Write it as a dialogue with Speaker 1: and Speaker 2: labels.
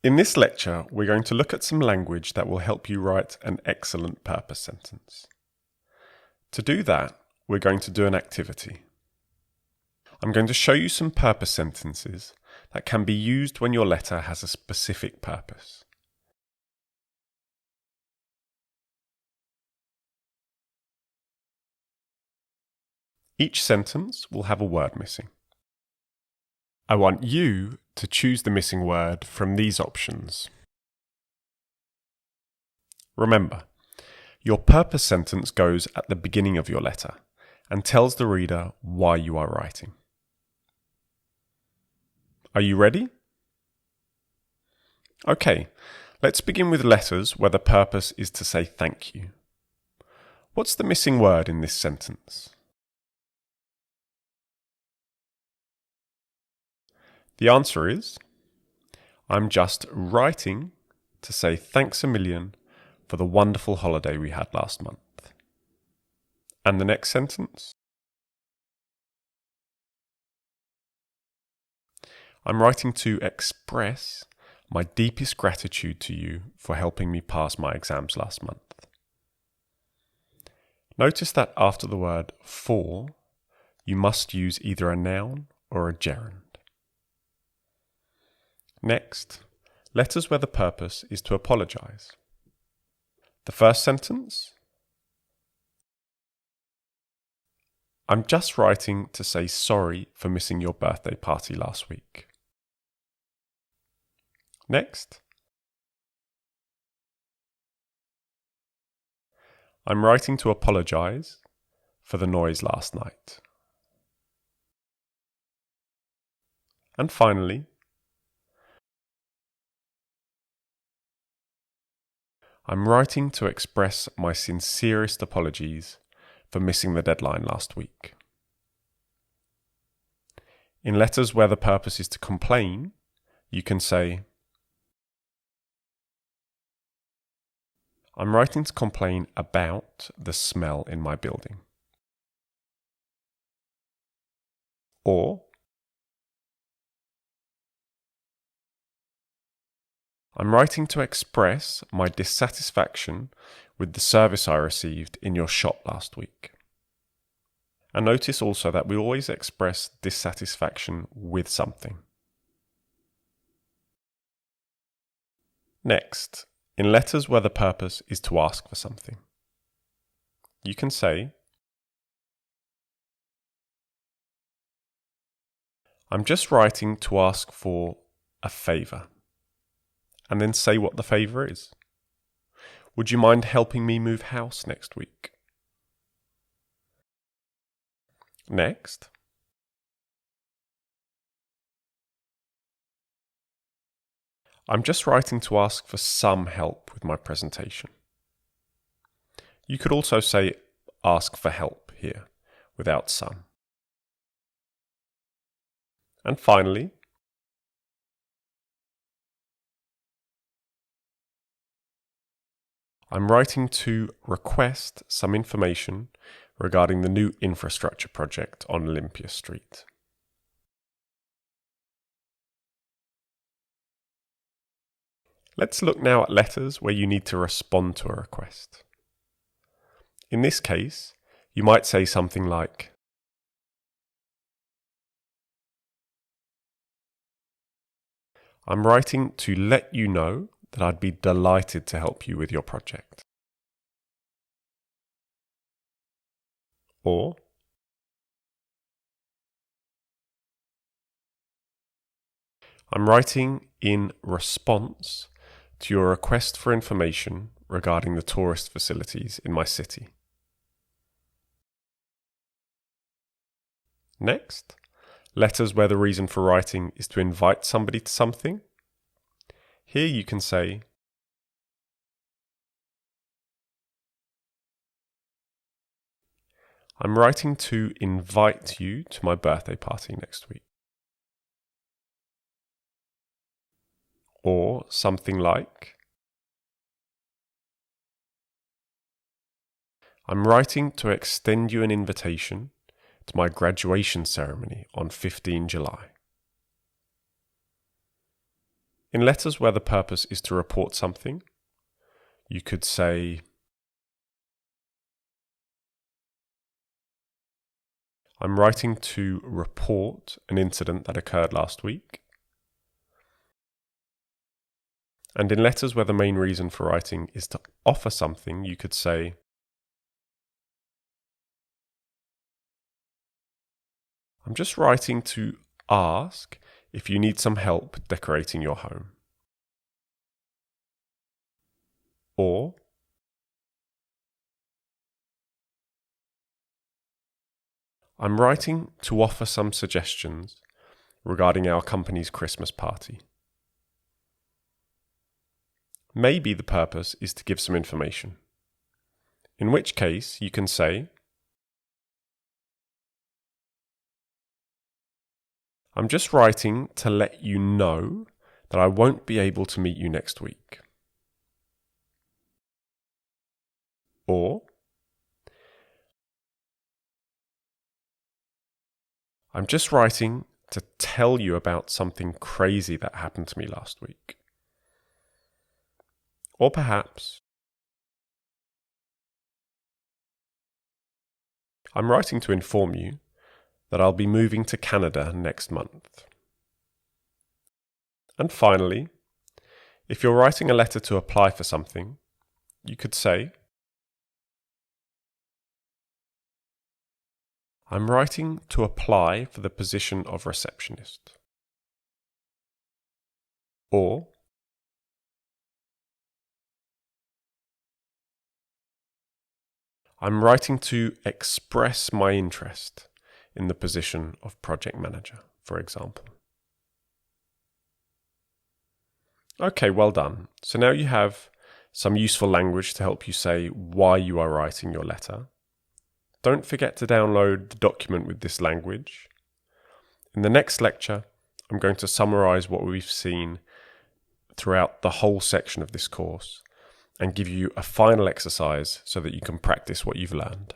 Speaker 1: In this lecture, we're going to look at some language that will help you write an excellent purpose sentence. To do that, we're going to do an activity. I'm going to show you some purpose sentences that can be used when your letter has a specific purpose. Each sentence will have a word missing. I want you to choose the missing word from these options. Remember, your purpose sentence goes at the beginning of your letter and tells the reader why you are writing. Are you ready? Okay, let's begin with letters where the purpose is to say thank you. What's the missing word in this sentence? The answer is, I'm just writing to say thanks a million for the wonderful holiday we had last month. And the next sentence? I'm writing to express my deepest gratitude to you for helping me pass my exams last month. Notice that after the word for, you must use either a noun or a gerund. Next, letters where the purpose is to apologize. The first sentence, I'm just writing to say sorry for missing your birthday party last week. Next, I'm writing to apologize for the noise last night. And finally, I'm writing to express my sincerest apologies for missing the deadline last week. In letters where the purpose is to complain, you can say, I'm writing to complain about the smell in my building. Or, I'm writing to express my dissatisfaction with the service I received in your shop last week. And notice also that we always express dissatisfaction with something. Next, in letters where the purpose is to ask for something, you can say, I'm just writing to ask for a favour. And then say what the favour is. Would you mind helping me move house next week? Next, I'm just writing to ask for some help with my presentation. You could also say ask for help here without some. And finally, I'm writing to request some information regarding the new infrastructure project on Olympia Street. Let's look now at letters where you need to respond to a request. In this case, you might say something like, I'm writing to let you know that I'd be delighted to help you with your project. Or, I'm writing in response to your request for information regarding the tourist facilities in my city. Next, letters where the reason for writing is to invite somebody to something. Here you can say, I'm writing to invite you to my birthday party next week. Or something like, I'm writing to extend you an invitation to my graduation ceremony on 15 July. In letters where the purpose is to report something, you could say, I'm writing to report an incident that occurred last week. And in letters where the main reason for writing is to offer something, you could say, I'm just writing to ask if you need some help decorating your home. Or, I'm writing to offer some suggestions regarding our company's Christmas party. Maybe the purpose is to give some information, in which case you can say, I'm just writing to let you know that I won't be able to meet you next week. Or, I'm just writing to tell you about something crazy that happened to me last week. Or perhaps, I'm writing to inform you that I'll be moving to Canada next month. And finally, if you're writing a letter to apply for something, you could say, I'm writing to apply for the position of receptionist. Or, I'm writing to express my interest in the position of project manager, for example. Okay, well done. So now you have some useful language to help you say why you are writing your letter. Don't forget to download the document with this language. In the next lecture, I'm going to summarize what we've seen throughout the whole section of this course and give you a final exercise so that you can practice what you've learned.